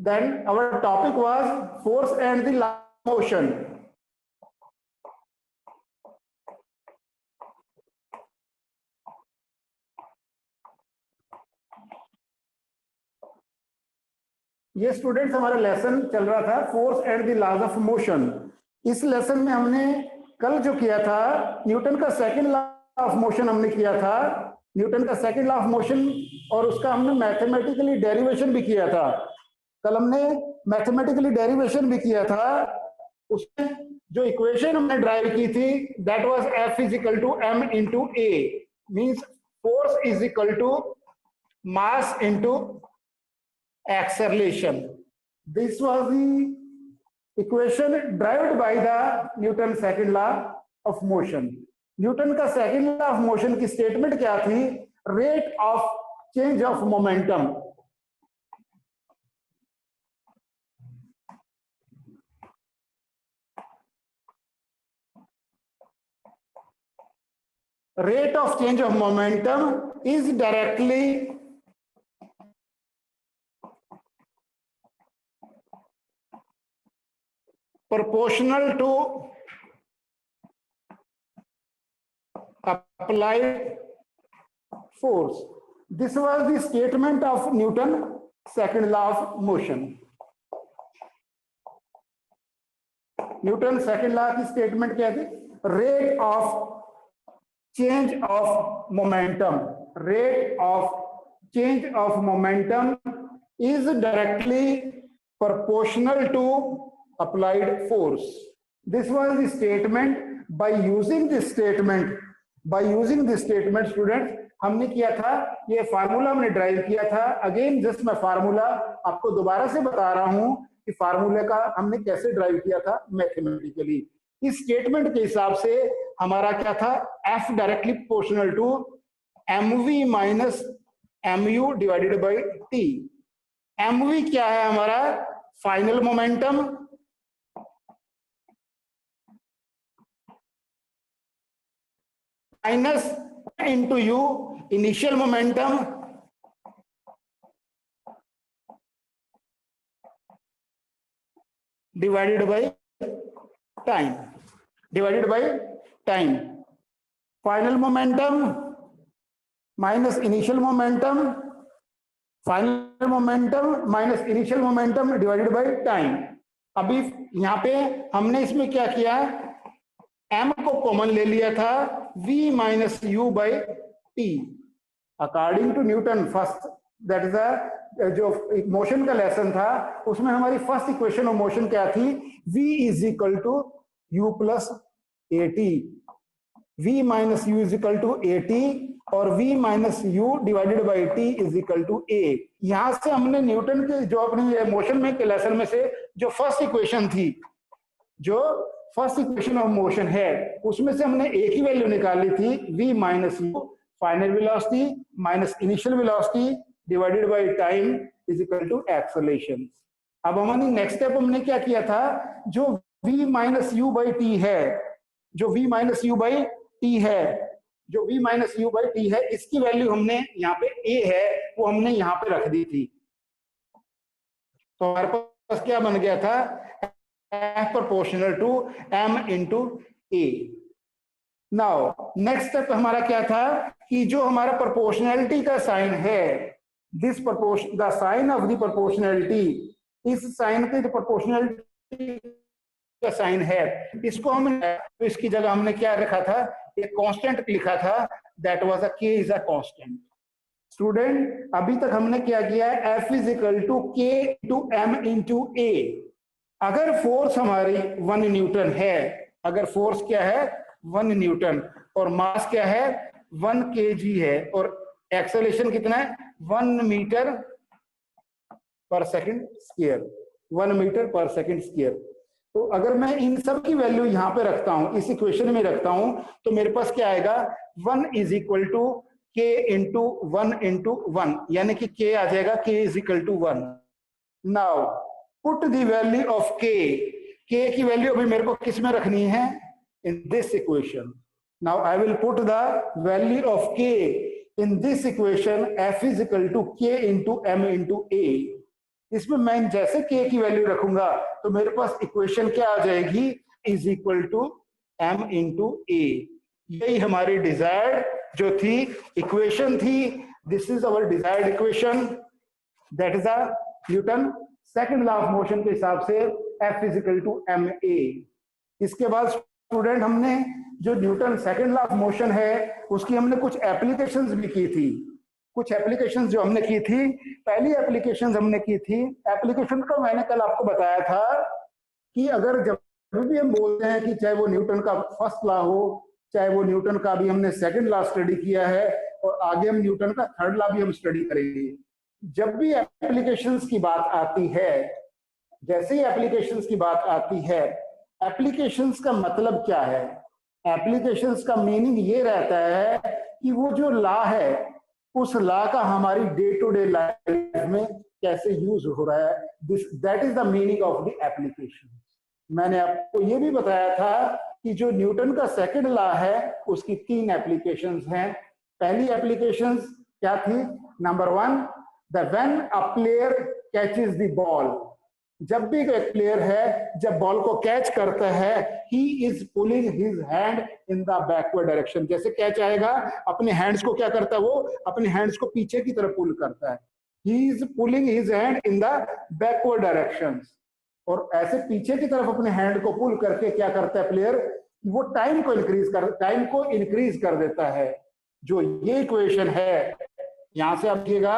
Then our topic was force and the law of motion. ये students हमारा lesson चल रहा था force and the laws of motion. इस लेसन में हमने कल जो किया था न्यूटन का सेकंड लॉ ऑफ मोशन हमने किया था, न्यूटन का सेकंड लॉ ऑफ मोशन, और उसका हमने मैथमेटिकली डेरिवेशन भी किया था। कल हमने मैथमेटिकली डेरिवेशन भी किया था। उसमें जो इक्वेशन हमने ड्राइव की थी that was F is equal to m into a, means force is equal to mass into acceleration. This was the equation derived by the Newton's second law of motion. Newton का second law of motion की statement क्या थी? Rate of change of momentum. Rate of change of momentum is directly proportional to applied force. This was the statement of Newton's second law of motion. Newton second law की statement क्या थी? Rate of change of momentum, rate of change of momentum is directly proportional to applied force. This was the statement. By using this statement, students, हमने किया था, ये formula हमने drive किया था। अगेन जस्ट मैं फार्मूला आपको दोबारा से बता रहा हूं कि फार्मूले का हमने कैसे ड्राइव किया था मैथमेटिकली। इस स्टेटमेंट के हिसाब से हमारा क्या था? F directly proportional to mv minus mu divided by t। mv क्या है? हमारा final momentum minus into u initial momentum divided by time, divided by time. Final momentum minus initial momentum, final momentum minus initial momentum divided by time. अभी यहां पे हमने इसमें क्या किया? m को कॉमन ले लिया था, v minus u by t. According to Newton first, that is जो मोशन का लेसन था उसमें हमारी फर्स्ट इक्वेशन ऑफ मोशन क्या थी? v is equal to u plus a t. v minus u is equal to a t और v minus u divided by t is equal to a. यहां से हमने Newton के जो अपनी motion में के लेसन में से जो फर्स्ट इक्वेशन थी, जो फर्स्ट इक्वेशन ऑफ मोशन है, उसमें से हमने एक ही वैल्यू निकाली थी, v minus u final velocity minus initial velocity divided by time is equal to acceleration. अब हमारी नेक्स्ट स्टेप हमने क्या किया था? जो v minus u by T है, जो v minus u by T है, जो v minus u by T है, इसकी वैल्यू हमने यहाँ पे a है वो हमने यहाँ पे रख दी थी। तो हमारे पास क्या बन गया था? F proportional to m into a। Now next step हमारा क्या था कि जो हमारा प्रोपोर्शनैलिटी का साइन है, this proportion the sign of the proportionality, इस साइन के जो प्रोपोर्शनैलिटी का साइन है, इसको हम तो इसकी जगह हमने क्या रखा था? एक कांस्टेंट लिखा था, that was a k is a constant. Student अभी तक हमने क्या किया? F is equal to k to m into a। अगर फोर्स हमारी 1 न्यूटन है, अगर फोर्स क्या है? 1 न्यूटन, और मास क्या है? 1 kg है, और एक्सेलरेशन कितना है? 1 मीटर पर सेकंड स्क्वायर, 1 मीटर पर सेकंड स्क्वायर। तो अगर मैं इन सब की वैल्यू यहाँ पे रखता हूं, इस इक्वेशन में रखता हूं, तो मेरे पास क्या आएगा? 1 is equal to k into 1 into 1, यानी कि k आ जाएगा k is equal to 1। Now put the value of k, k की वैल्यू अभी मेरे को किस में रखनी है? In this equation. Now I will put the value of k in this equation। F is equal to k into m into a। इसमें मैं जैसे के की वैल्यू रखूंगा तो मेरे पास इक्वेशन क्या आ जाएगी, is equal to m into a. यही हमारी डिजायर्ड जो थी इक्वेशन थी, this is our desired equation, that is a Newton second law of motion के हिसाब से F is equal to m a. इसके बाद स्टूडेंट हमने जो Newton second law of motion है उसकी हमने कुछ एप्लीकेशंस भी की थी, कुछ एप्लीकेशंस जो हमने की थी, पहली एप्लीकेशंस हमने की थी, एप्लीकेशन को मैंने कल आपको बताया था कि अगर जब भी हम बोलते हैं कि चाहे वो न्यूटन का फर्स्ट लॉ हो, चाहे वो न्यूटन का भी हमने सेकंड लॉ स्टडी किया है और आगे हम न्यूटन का थर्ड लॉ भी हम स्टडी करेंगे, जब भी एप्लीकेशंस की बात आती है, जैसे ही एप्लीकेशंस की बात आती है, एप्लीकेशंस का मतलब क्या है, एप्लीकेशंस का मीनिंग ये रहता है कि वो जो लॉ है उस लॉ का हमारी डे टू डे लाइफ में कैसे यूज हो रहा है, this that is the meaning of the application. मैंने आपको ये भी बताया था कि जो न्यूटन का सेकंड लॉ है उसकी 3 एप्लीकेशंस हैं। पहली एप्लीकेशंस क्या थी, number 1, the when a player catches the ball, जब भी एक प्लेयर है जब बॉल को कैच करता है, he is pulling his hand in the backward direction, जैसे कैच आएगा अपने हैंड्स को क्या करता है, वो अपने हैंड्स को पीछे की तरफ पुल करता है, he is pulling his hand in the backward direction. और ऐसे पीछे की तरफ अपने हैंड को पुल करके क्या करता है प्लेयर, वो टाइम को इंक्रीज कर देता है। जो ये इक्वेशन है यहां से आप देखिएगा,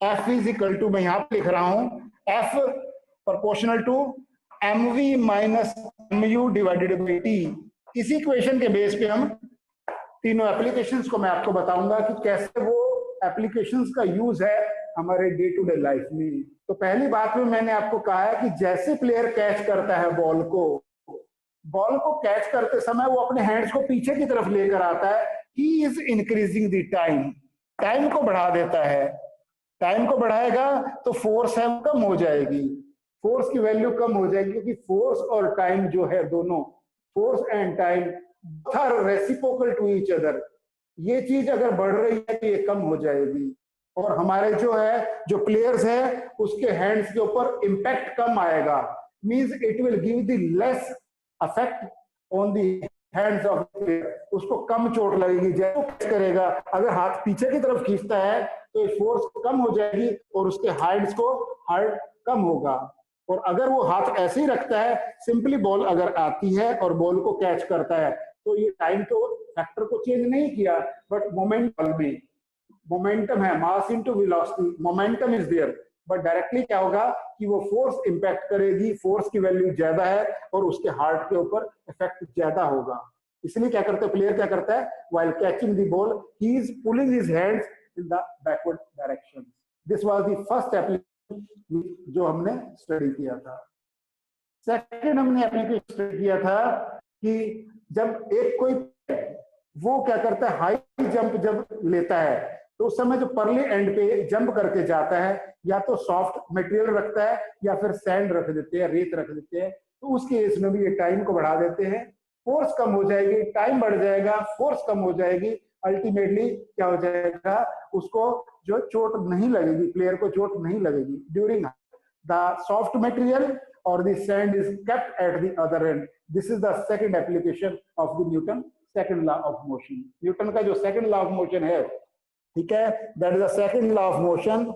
F इज इक्वल टू, मैं यहां पे लिख रहा हूं, F proportional to mv minus mu divided by t। इसी इक्वेशन के बेस पे हम तीनों एप्लीकेशंस को मैं आपको बताऊंगा कि कैसे वो एप्लीकेशंस का यूज है हमारे डे टू डे लाइफ में। तो पहली बात में मैंने आपको कहा है कि जैसे प्लेयर कैच करता है बॉल को कैच करते समय वो अपने हैंड्स को पीछे की तरफ लेकर आता है, he is increasing the time, time को बढ़ा देता है। टाइम को बढ़ाएगा तो फोर्स है वो कम हो जाएगी, फोर्स की वैल्यू कम हो जाएगी, क्योंकि फोर्स और टाइम जो है दोनों, force and time are reciprocal to each other. ये चीज अगर बढ़ रही है तो ये कम हो जाएगी और हमारे जो है जो प्लेयर्स है उसके हैंड्स के ऊपर इंपैक्ट कम आएगा, means it will give the less affect on the hands of player, उसको कम चोट लगेगी। जैसे कैच करेगा अगर हाथ पीछे की तरफ खींचता है तो फोर्स कम हो जाएगी और उसके हैंड्स को हर्ट कम होगा। और अगर वो हाथ ऐसे ही रखता है, सिंपली बॉल अगर आती है और बॉल को कैच करता है, तो ये टाइम तो फैक्टर को चेंज नहीं किया, बट मोमेंटम में मोमेंटम है, mass into velocity, momentum is there, but directly क्या होगा कि वो फोर्स इंपैक्ट करेगी, फोर्स की वैल्यू ज्यादा है और उसके हार्ट के ऊपर इफेक्ट ज्यादा होगा। इसलिए क्या करता है प्लेयर, क्या करता है, while catching the ball he is pulling his hands in the backward direction. This was the first application जो हमने स्टडी किया था। सेकंड हमने एप्लीकेशन स्टडी किया था कि जब एक कोई वो क्या करता है, हाई जंप जब लेता है तो उस समय जो परली एंड पे जंप करके जाता है, या तो सॉफ्ट मटेरियल रखता है या फिर सैंड रख देते हैं, रेत रख देते हैं, तो उस केस में भी ये टाइम को बढ़ा देते हैं, फोर्स कम हो जाएगी, टाइम बढ़ जाएगा, फोर्स कम हो जाएगी, अल्टीमेटली क्या हो जाएगा, उसको जो चोट नहीं लगेगी, प्लेयर को चोट नहीं लगेगी। ड्यूरिंग द सॉफ्ट मटेरियल और the sand is kept at the other and. This is the second application of the Newton second law of motion. Newton का जो सेकंड लॉ ऑफ मोशन है, ठीक है, that is the second law of motion,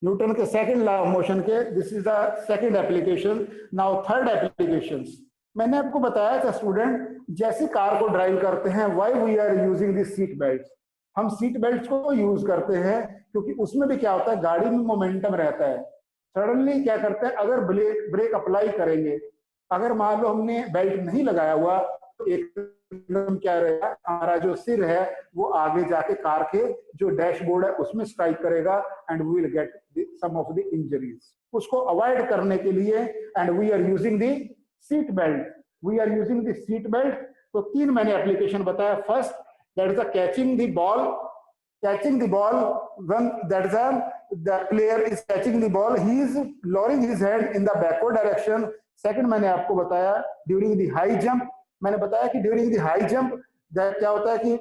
Newton के second law of motion के, this is the second application. Now third applications, मैंने आपको बताया था स्टूडेंट, जैसे कार को ड्राइव करते हैं, why we are using the seat belt, हम सीट बेल्ट को यूज करते हैं क्योंकि उसमें भी क्या होता है, गाड़ी में मोमेंटम रहता है। सडनली क्या करते हैं, अगर ब्रेक अप्लाई करेंगे, अगर मान लो हमने बेल्ट नहीं लगाया हुआ तो एकदम क्या रहेगा, हमारा जो सिर है वो आगे जाके कार के जो डैशबोर्ड है उसमें स्ट्राइक करेगा and we will get some of the injuries. उसको अवॉइड करने के लिए and we are using the seat belt, we are using the seat belt. तो 3 मैंने एप्लीकेशन बताया। First, that is the catching the ball, catching the ball when that is the player is catching the ball, he is lowering his head in the backward direction. Second मैंने आपको बताया during the high jump, मैंने बताया कि during the high jump that क्या होता है कि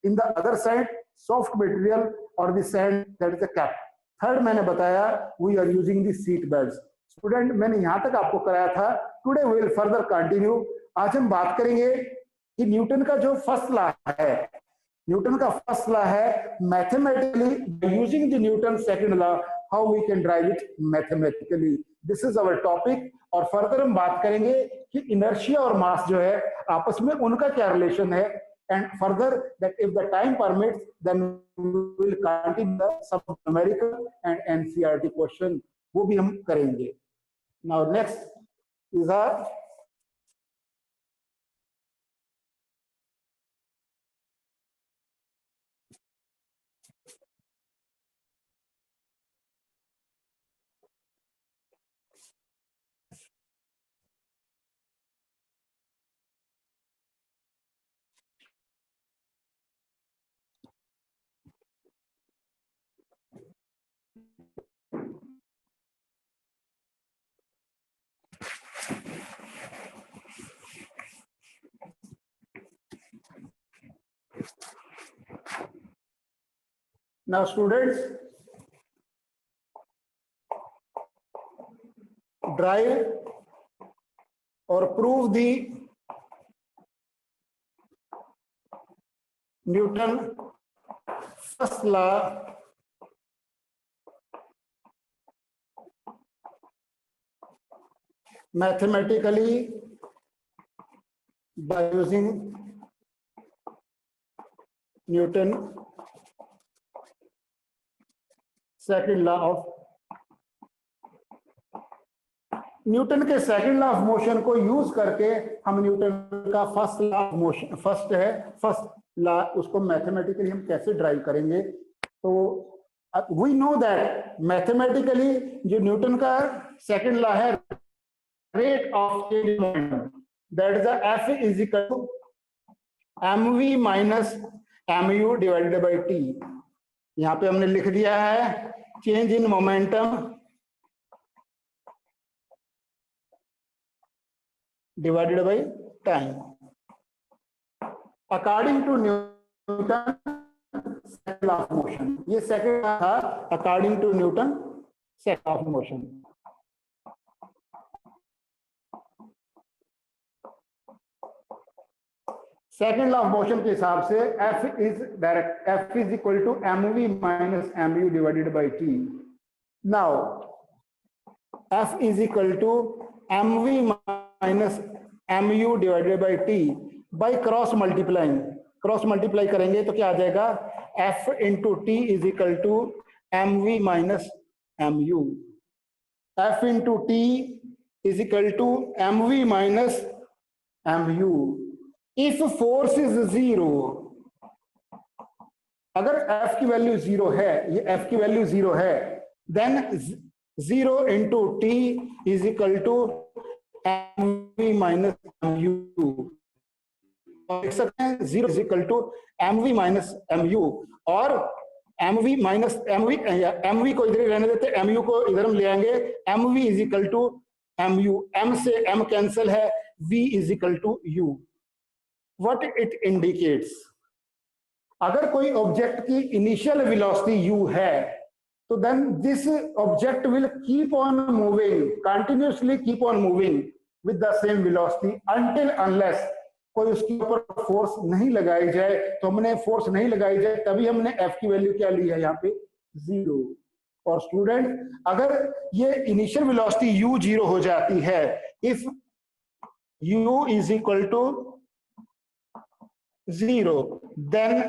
in the other side soft material or the sand that is the cap, third मैंने बताया we are using the seat belt. Student मैंने यहां तक आपको कराया था, today we will further continue. आज हम बात करेंगे कि न्यूटन का जो फर्स्ट लॉ है, न्यूटन का फर्स्ट लॉ है mathematically using the Newton second law how we can drive it mathematically. This is our topic. और फर्दर हम बात करेंगे कि इनर्शिया और मास जो है आपस में उनका क्या रिलेशन है, and further that if the time permits then we will continue some numerical and NCERT question, वो भी हम करेंगे। Now next is our now students drive or prove the Newton first law mathematically by using Newton second law of Newton के second law of motion को use करके हम Newton का first law of motion, first law, उसको mathematically हम कैसे drive करेंगे। तो वी नो दैट मैथमेटिकली जो न्यूटन का सेकंड लॉ है rate of change momentum, that is F is equal to mv minus mu divided by t. यहाँ पे हमने लिख दिया है change in momentum divided by time according to Newton second law of motion। ये second law था according to Newton second law of motion। Second law of motion के हिसाब से F is direct, F is equal to mv minus mu divided by t. Now F is equal to mv minus mu divided by t by cross multiplying. Cross multiply करेंगे तो क्या आ जाएगा, F into t is equal to mv minus mu। F into t is equal to mv minus mu। If force is zero, अगर F की value zero है, ये F की वैल्यू जीरो है, then zero into t is equal to mv minus mu। देख सकते हैं zero is equal to mv minus mu, और mv माइनस mv को इधर ही रहने देते, mu को इधर हम ले आएंगे, mv is equal to mu, m से m कैंसिल है, v is equal to u। What it indicates, अगर कोई ऑब्जेक्ट की इनिशियल वेलोसिटी u है तो then this object will keep on moving, continuously keep on moving with the same velocity until unless कोई उसके ऊपर force नहीं लगाई जाए। तो हमने फोर्स नहीं लगाई जाए तभी हमने F की वैल्यू क्या ली है यहाँ पे, जीरो। और स्टूडेंट अगर ये इनिशियल वेलोसिटी u जीरो हो जाती है, if u is equal to zero then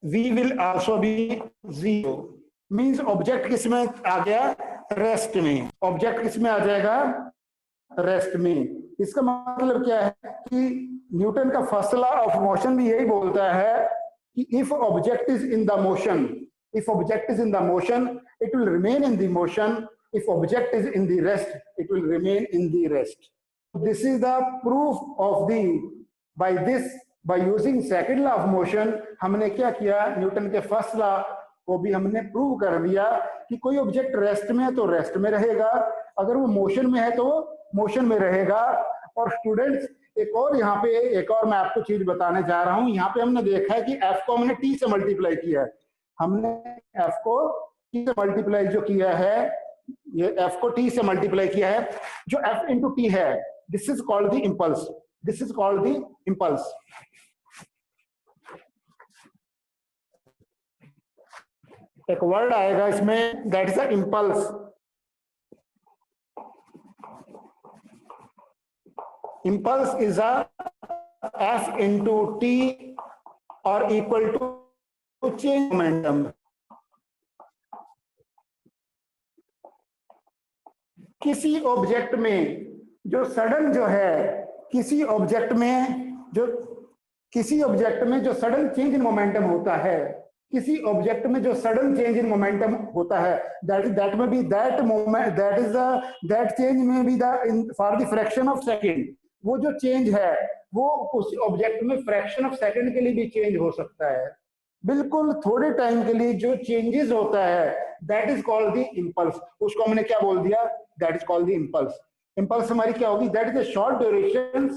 v will also be zero. Means object किस में आ गया, रेस्ट में। ऑब्जेक्ट किस में आ जाएगा, रेस्ट में। इसका मतलब क्या है कि न्यूटन का फर्स्ट लॉ ऑफ मोशन भी यही बोलता है कि if object is in the motion, if object is in the motion it will remain in the motion, if object is in the rest it will remain in the rest. This is the proof of the, by this, by using second law of motion हमने क्या किया, Newton के first law को भी हमने prove कर दिया कि कोई ऑब्जेक्ट रेस्ट में है तो रेस्ट में रहेगा, अगर वो मोशन में है तो मोशन में रहेगा। और स्टूडेंट्स एक और यहाँ पे एक और मैं आपको चीज बताने जा रहा हूँ। यहाँ पे हमने देखा है कि F को हमने T से मल्टीप्लाई किया है, हमने F को से मल्टीप्लाई जो किया है, ये F को T से मल्टीप्लाई किया है, जो F इंटू T है, this is called the impulse, this is called the impulse. एक वर्ड आएगा इसमें, that is the impulse. Impulse is a F into T और इक्वल टू चेंज मोमेंटम। किसी ऑब्जेक्ट में जो सडन जो है, किसी ऑब्जेक्ट में जो सडन चेंज इन मोमेंटम होता है, किसी ऑब्जेक्ट में जो सडन चेंज इन मोमेंटम होता है, that may be that moment, that change may be the for the fraction of second. वो जो चेंज है वो उस ऑब्जेक्ट में फ्रैक्शन ऑफ सेकंड के लिए भी चेंज हो सकता है। बिल्कुल थोड़े टाइम के लिए जो चेंजेस होता है, that is called the impulse. उसको हमने क्या बोल दिया, that is called the impulse. Impulse हमारी क्या होगी, that is a short duration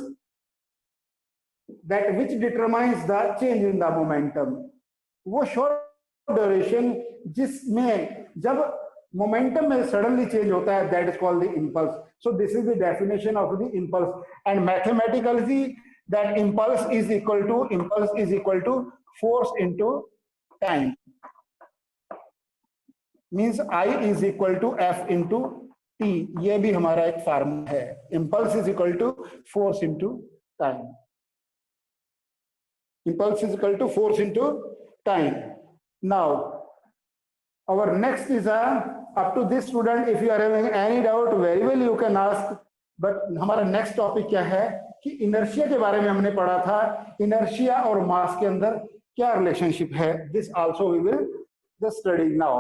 that which determines the change in the momentum. वो शॉर्ट ड्यूरेशन जिसमें जब मोमेंटम में सडनली चेंज होता है, that is called the impulse. So this is the definition of the impulse. And mathematically that impulse is equal to force into time, means I is equal to F into T। ये भी हमारा एक formula है, impulse is equal to force into time, impulse is equal to force into time। Now our next is up to this student, if you are having any doubt very well you can ask, but हमारा next topic क्या है कि inertia के बारे में हमने पढ़ा था, इनर्शिया और मास के अंदर क्या रिलेशनशिप है, this also we will just study now.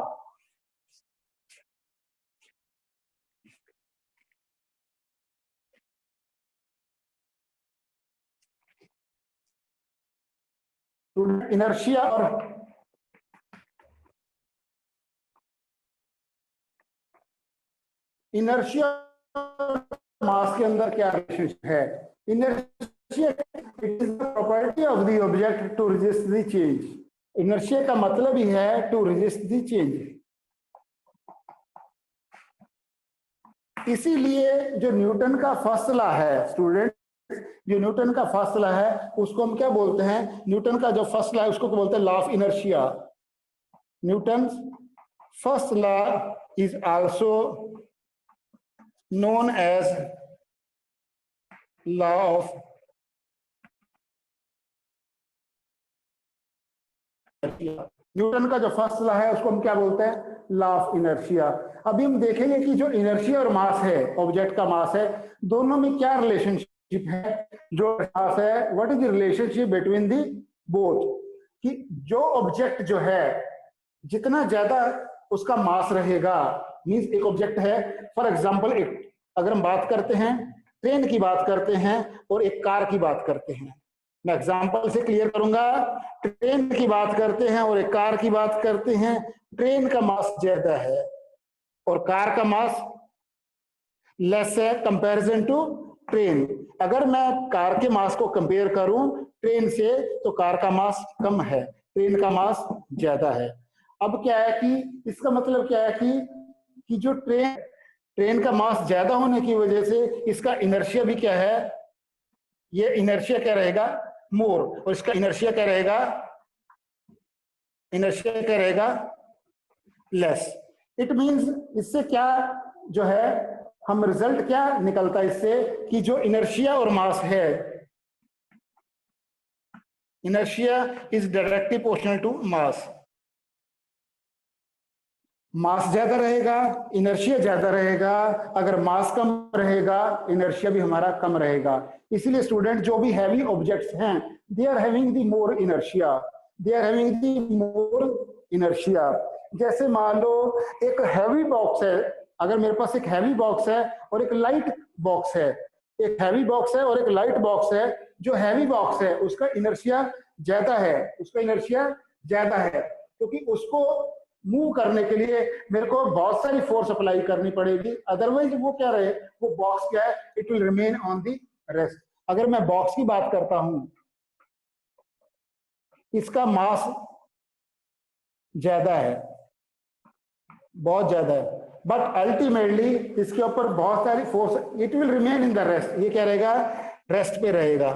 Inertia और मास के अंदर क्या रिलेशनशिप है। Inertia it is the property of the object to resist the change. Inertia का मतलब ही है टू रेजिस्ट द चेंज। इसीलिए जो न्यूटन का फर्स्ट लॉ है स्टूडेंट, जो न्यूटन का फर्स्ट लॉ है उसको हम क्या बोलते हैं, न्यूटन का जो फर्स्ट लॉ है उसको बोलते हैं law of inertia. Newton first law is also known as law of Newton का जो फर्स्ट लॉ है उसको हम क्या बोलते हैं, लॉ ऑफ इनर्शिया। अभी हम देखेंगे कि जो इनर्शिया और मास है, ऑब्जेक्ट का मास है, दोनों में क्या रिलेशनशिप है। जो मास है, what is the relationship between the both, कि जो ऑब्जेक्ट जो है जितना ज्यादा उसका मास रहेगा, मींस एक ऑब्जेक्ट है, फॉर एग्जांपल एक अगर हम बात करते हैं ट्रेन की बात करते हैं और एक कार की बात करते हैं, मैं एग्जांपल से क्लियर करूंगा। ट्रेन की बात करते हैं और एक कार की बात करते हैं, ट्रेन का मास ज्यादा है और कार का मास लेस है कंपैरिजन टू ट्रेन। अगर मैं कार के मास को कंपेयर करूं ट्रेन से तो कार का मास कम है, ट्रेन का मास ज्यादा है। अब क्या है कि इसका मतलब क्या है कि जो ट्रेन का मास ज्यादा होने की वजह से इसका इनर्शिया भी क्या है, ये इनर्शिया क्या रहेगा, मोर, और इसका इनर्शिया क्या रहेगा, लेस। इट मींस इससे क्या जो है हम रिजल्ट क्या निकलता है इससे कि जो इनर्शिया और मास है, inertia is directly proportional to mass. Mass ज्यादा रहेगा, इनर्शिया ज्यादा रहेगा, अगर मास कम रहेगा इनर्शिया भी हमारा कम रहेगा। इसीलिए स्टूडेंट जो भी हैवी ऑब्जेक्ट्स हैं they are having the more inertia, जैसे मान लो एक हैवी बॉक्स है, अगर मेरे पास एक हैवी बॉक्स है और एक लाइट बॉक्स है, एक हैवी बॉक्स है और एक लाइट बॉक्स है, जो हैवी बॉक्स है उसका इनर्शिया ज्यादा है, क्योंकि उसको मूव करने के लिए मेरे को बहुत सारी फोर्स अप्लाई करनी पड़ेगी, अदरवाइज वो क्या रहे, वो बॉक्स क्या है, it will remain on the rest. अगर मैं बॉक्स की बात करता हूं, इसका मास ज्यादा है, बहुत ज्यादा है, बट अल्टीमेटली इसके ऊपर बहुत सारी force, it will remain in the rest. ये क्या रहेगा, रेस्ट पे रहेगा।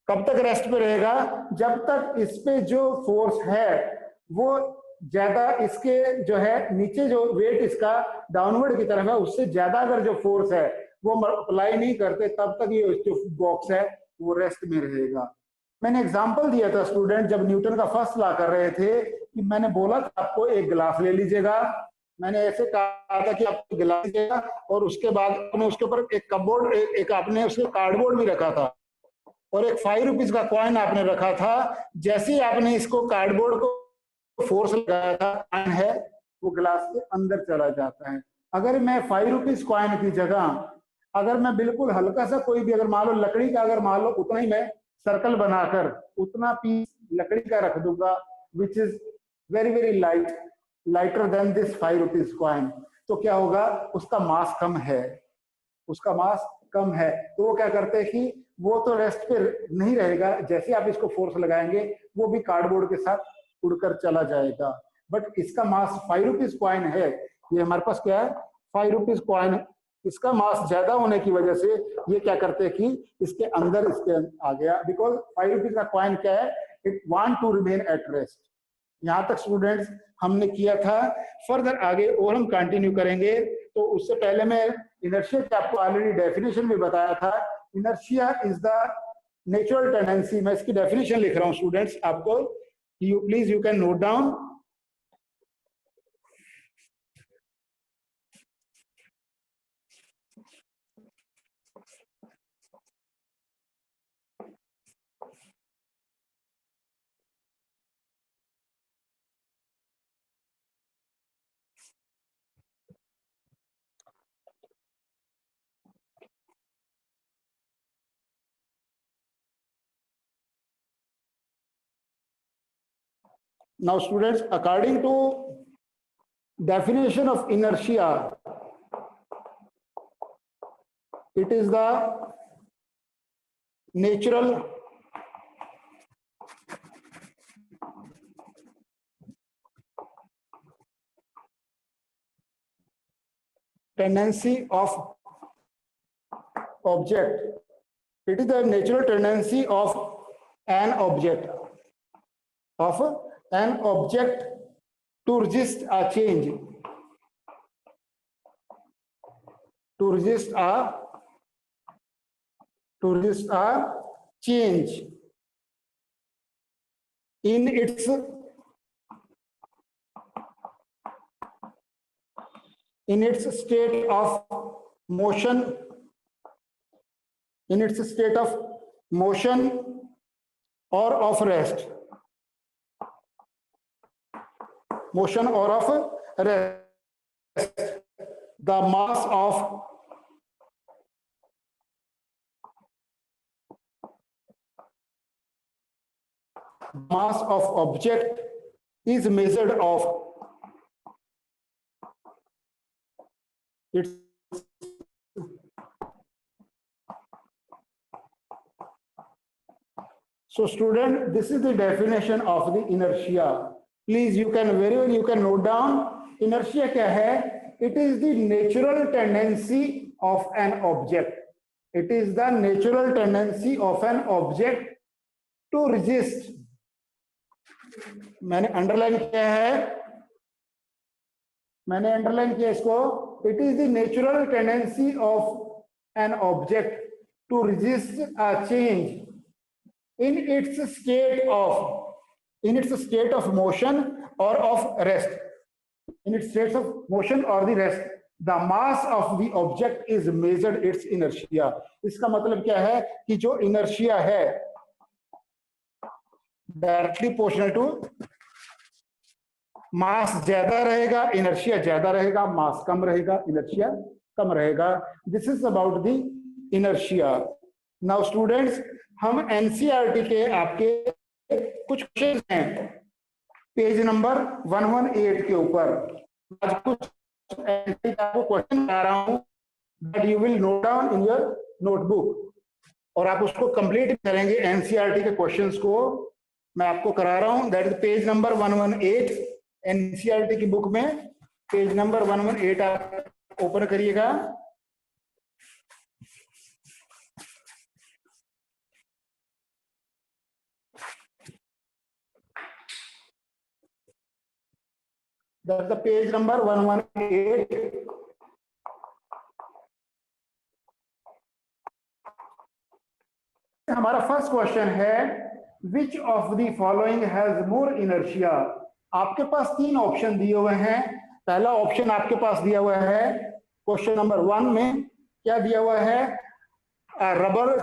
कब तक रेस्ट पे रहेगा, जब तक इस पे जो फोर्स है वो ज्यादा, इसके जो है नीचे जो वेट इसका डाउनवर्ड की तरफ है उससे ज्यादा अगर जो फोर्स है वो अप्लाई नहीं करते, तब तक ये जो बॉक्स है वो रेस्ट में रहेगा। मैंने एग्जांपल दिया था स्टूडेंट, जब न्यूटन का फर्स्ट लॉ कर रहे थे, कि मैंने बोला था आपको एक गिलास ले लीजिएगा, मैंने ऐसे कहा था कि आप गिलास लीजिएगा और उसके बाद आपने उसके ऊपर एक कपबोर्ड, एक आपने उसके कार्डबोर्ड भी रखा था और एक 5 रुपीज का कॉइन आपने रखा था। जैसे ही आपने इसको कार्डबोर्ड को फोर्स लगाया था, कॉइन है वो गिलास के अंदर चला जाता है। अगर मैं 5 रुपीज कॉइन की जगह अगर मैं बिल्कुल हल्का सा कोई भी, अगर मान लो लकड़ी का, अगर मान लो उतना ही मैं सर्कल बनाकर उतना पीस लकड़ी का रख दूंगा, which is very very light, lighter than this 5 rupees coin, तो क्या होगा, उसका मास कम है, उसका मास कम है। तो वो क्या करते हैं कि वो तो रेस्ट पे नहीं रहेगा, जैसे आप इसको फोर्स लगाएंगे वो भी कार्डबोर्ड के साथ उड़कर चला जाएगा। बट इसका मास 5 रुपीज कॉइन है, ये हमारे पास क्या है 5 रुपीज कॉइन, इसका मास ज्यादा होने की वजह से ये क्या करते हैं कि इसके अंदर इसके आ गया, बिकॉज 5 रुपीज का कॉइन क्या है, it want to remain at rest. यहाँ तक स्टूडेंट्स हमने किया था। फर्दर आगे और हम कंटिन्यू करेंगे। तो उससे पहले मैं इनर्शिया की आपको ऑलरेडी डेफिनेशन भी बताया था। Inertia is the natural tendency, मैं इसकी डेफिनेशन लिख रहा हूँ स्टूडेंट्स आपको, you please you can note down. Now students, according to definition of inertia, it is the natural tendency of object. It is the natural tendency of an object to resist a change, to resist a change in its state of motion, or of rest. Motion or of rest. The mass of object is measured of its so student, this is the definition of the inertia. Please you can very well you can note down inertia क्या है. It is the natural tendency of an object. It is the natural tendency of an object to resist. मैंने underline किया है, मैंने underline किया इसको. It is the natural tendency of an object to resist a change in its state of motion or of rest. In its state of motion or the rest, the mass of the object is measured its inertia. इसका मतलब क्या है कि जो inertia है directly proportional to मास ज्यादा रहेगा, inertia ज्यादा रहेगा, मास कम रहेगा, इनर्शिया कम रहेगा. This is about the inertia. Now students, हम एनसीईआरटी के आपके कुछ क्वेश्चन हैं पेज नंबर 118 के ऊपर. आज कुछ आपको क्वेश्चन बता रहा हूं that you will note down in your notebook और आप उसको कंप्लीट करेंगे. एनसीईआरटी के क्वेश्चंस को मैं आपको करा रहा हूं. That is page number 118 NCERT की बुक में. पेज नंबर 118 आप ओपन करिएगा। That's the page number 118. हमारा फर्स्ट क्वेश्चन है which of the following has more inertia. आपके पास तीन ऑप्शन दिए हुए हैं। पहला ऑप्शन आपके पास दिया हुआ है क्वेश्चन नंबर 1 में, क्या दिया हुआ है, rubber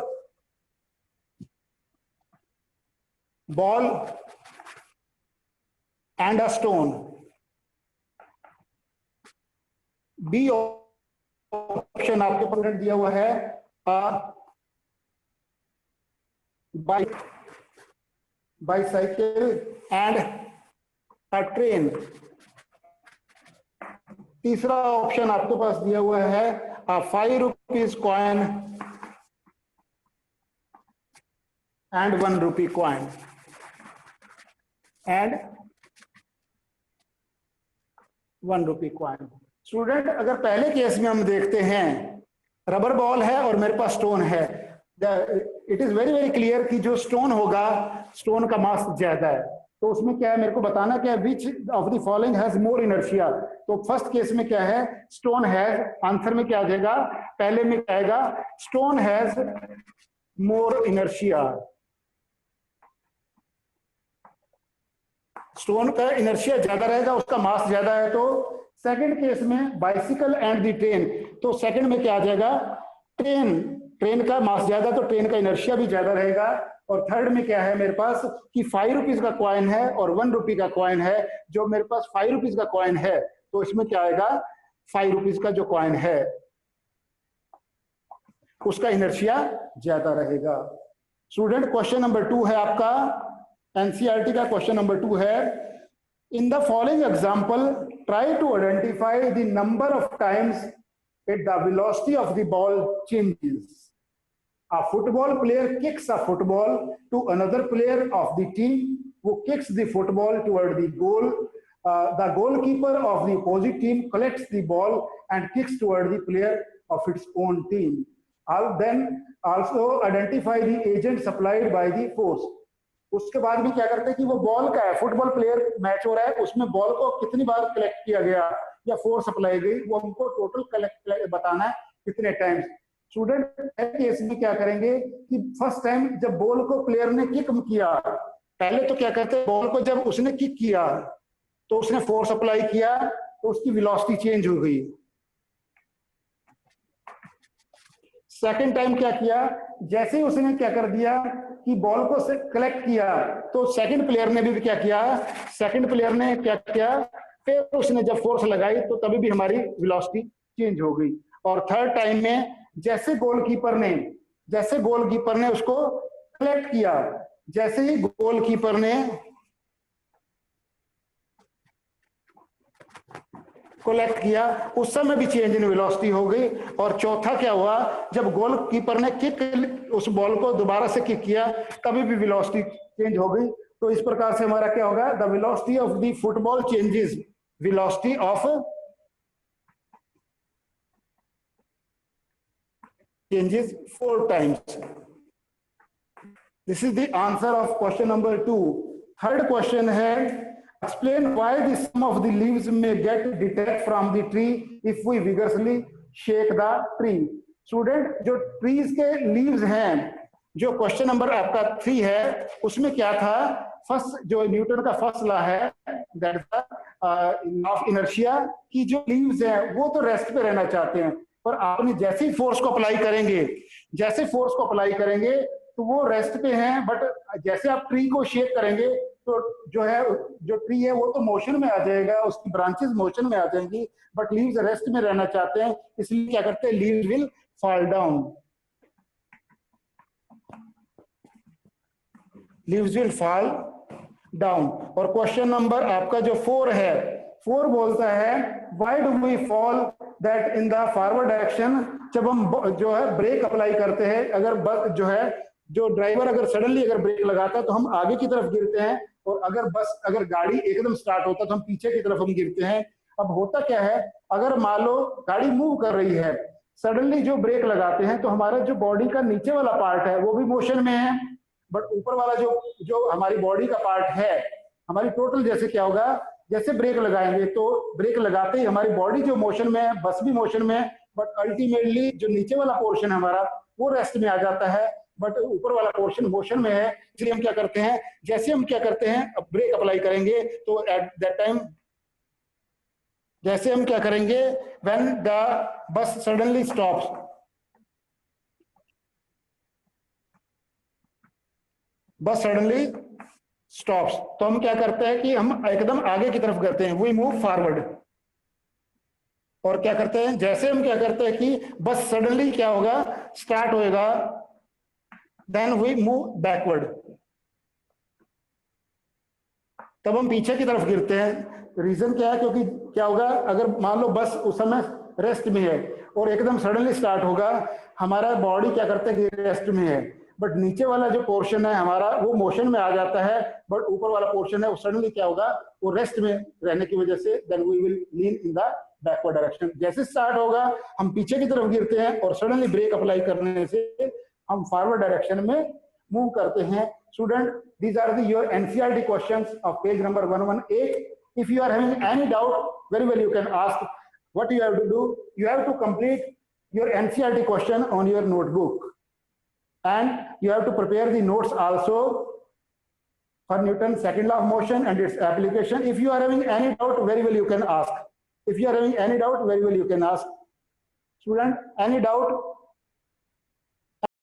ball and a stone. B option आपके पास दिया हुआ है बाइसाइकिल एंड अ ट्रेन। तीसरा ऑप्शन आपके पास दिया हुआ है ₹5 कॉइन एंड ₹1 कॉइन एंड ₹1 कॉइन। स्टूडेंट, अगर पहले केस में हम देखते हैं रबर बॉल है और मेरे पास स्टोन है, it is very very clear कि जो स्टोन होगा, स्टोन का मास ज्यादा है। तो उसमें क्या है, मेरे को बताना क्या है, which of the following has more inertia. तो फर्स्ट केस में क्या है, स्टोन हैज, आंसर में क्या आ जाएगा, पहले में क्या आएगा, stone has more inertia. Stone का इनर्शिया ज्यादा रहेगा, उसका मास ज्यादा है। तो सेकंड केस में बाइसिकल एंड द ट्रेन, तो सेकंड में क्या आ जाएगा, ट्रेन का मास ज्यादा, तो ट्रेन का इनर्शिया भी ज्यादा रहेगा। और थर्ड में क्या है मेरे पास कि ₹5 का कॉइन है और ₹1 का कॉइन है। जो मेरे पास ₹5 का कॉइन है, तो इसमें क्या आएगा, ₹5 का जो कॉइन है उसका इनर्शिया ज्यादा रहेगा। स्टूडेंट, क्वेश्चन नंबर 2 है आपका, एनसीईआरटी का क्वेश्चन नंबर 2 है, in the following example try to identify the number of times that the velocity of the ball changes. A football player kicks a football to another player of the team who kicks the football toward the goal. The goalkeeper of the opposite team collects the ball and kicks toward the player of its own team. Then also identify the agent supplied by the force. उसके बाद भी क्या करते हैं कि वो ball का है, फुटबॉल प्लेयर मैच हो रहा है, उसमें बॉल को कितनी बार कलेक्ट किया गया या फोर्स अप्लाई गई, वो हमको टोटल कलेक्ट बताना है कितने टाइम्स। स्टूडेंट, केस में क्या करेंगे कि फर्स्ट टाइम जब बॉल को प्लेयर ने किक किया, पहले तो क्या करते हैं, बॉल को जब उसने किक किया तो उसने फोर्स अप्लाई किया, तो उसकी वेलोसिटी चेंज हो गई। सेकंड टाइम क्या किया, जैसे ही उसने क्या कर दिया कि बॉल को कलेक्ट किया, तो सेकंड प्लेयर ने भी क्या किया, सेकंड प्लेयर ने क्या किया, फिर उसने जब फोर्स लगाई तो तभी भी हमारी वेलोसिटी चेंज हो गई। और थर्ड टाइम में जैसे गोलकीपर ने उसको कलेक्ट किया, जैसे ही गोलकीपर ने कलेक्ट किया, उस समय भी चेंज इन वेलोसिटी हो गई। और चौथा क्या हुआ, जब गोलकीपर ने किक उस बॉल को दोबारा से किक किया, तभी भी वेलोसिटी चेंज हो गई। तो इस प्रकार से हमारा क्या होगा, the velocity of the football changes, velocity of changes 4 times. This is the answer of question number 2. Third question है, explain why the sum of the leaves may get detached from the tree if we vigorously shake the tree. Student, जो trees के leaves हैं, जो question number आपका 3 है, उसमें क्या था, फर्स्ट जो न्यूटन का फर्स्ट लॉ है, that is law of inertia, की जो लीव्स हैं वो तो रेस्ट पे रहना चाहते हैं, पर आपने जैसे ही फोर्स को अप्लाई करेंगे तो वो रेस्ट पे हैं। बट जैसे आप ट्री को शेक करेंगे तो जो ट्री है वो तो मोशन में आ जाएगा, उसकी ब्रांचेस मोशन में आ जाएंगी, बट लीव्स रेस्ट में रहना चाहते हैं, इसलिए क्या करते हैं, leaves will fall down, leaves will fall down. और क्वेश्चन नंबर आपका जो 4 है, 4 बोलता है, why do we fall that in the forward direction. जब हम जो है ब्रेक अप्लाई करते हैं, अगर बस जो ड्राइवर अगर सडनली अगर ब्रेक लगाता है तो हम आगे की तरफ गिरते हैं, और अगर गाड़ी एकदम स्टार्ट होता है तो हम पीछे की तरफ हम गिरते हैं। अब होता क्या है, अगर मान लो गाड़ी मूव कर रही है, सडनली जो ब्रेक लगाते हैं तो हमारा जो बॉडी का नीचे वाला पार्ट है वो भी मोशन में है, बट ऊपर वाला जो जो हमारी बॉडी का पार्ट है, हमारी टोटल जैसे क्या होगा, जैसे ब्रेक लगाएंगे तो ब्रेक लगाते ही हमारी बॉडी जो मोशन में है, बस भी मोशन में है, बट अल्टीमेटली जो नीचे वाला पोर्शन है हमारा वो रेस्ट में आ जाता है, बट ऊपर वाला पोर्शन मोशन में है। इसलिए हम क्या करते हैं, जैसे हम क्या करते हैं ब्रेक अप्लाई करेंगे तो एट दैट टाइम, जैसे हम क्या करेंगे, when the bus suddenly stops, बस सडनली स्टॉप्स, तो हम क्या करते हैं कि हम एकदम आगे की तरफ करते हैं, वी मूव फॉरवर्ड। और क्या करते हैं, जैसे हम क्या करते हैं कि बस सडनली क्या होगा, स्टार्ट होएगा, देन वी मूव बैकवर्ड, तब हम पीछे की तरफ गिरते हैं। रीजन क्या है, क्योंकि क्या होगा, अगर मान लो बस उस समय रेस्ट में है और एकदम सडनली स्टार्ट होगा, हमारा बॉडी क्या करता है कि रेस्ट में है, बट नीचे वाला जो पोर्शन है हमारा वो मोशन में आ जाता है, बट ऊपर वाला पोर्शन है वो सडनली क्या होगा, वो रेस्ट में रहने की वजह से then we will lean in the backward direction. जैसे स्टार्ट होगा हम पीछे की तरफ गिरते हैं और सडनली ब्रेक अप्लाई करने से हम फॉरवर्ड डायरेक्शन में मूव करते हैं। Student, these are the your NCERT questions of page number 118. If you are having any doubt, very well you can ask. What you have to do, you have to complete your NCERT question on your notebook, and you have to prepare the notes also for Newton's second law of motion and its application. If you are having any doubt, very well you can ask. If you are having any doubt, very well you can ask. Student, any doubt?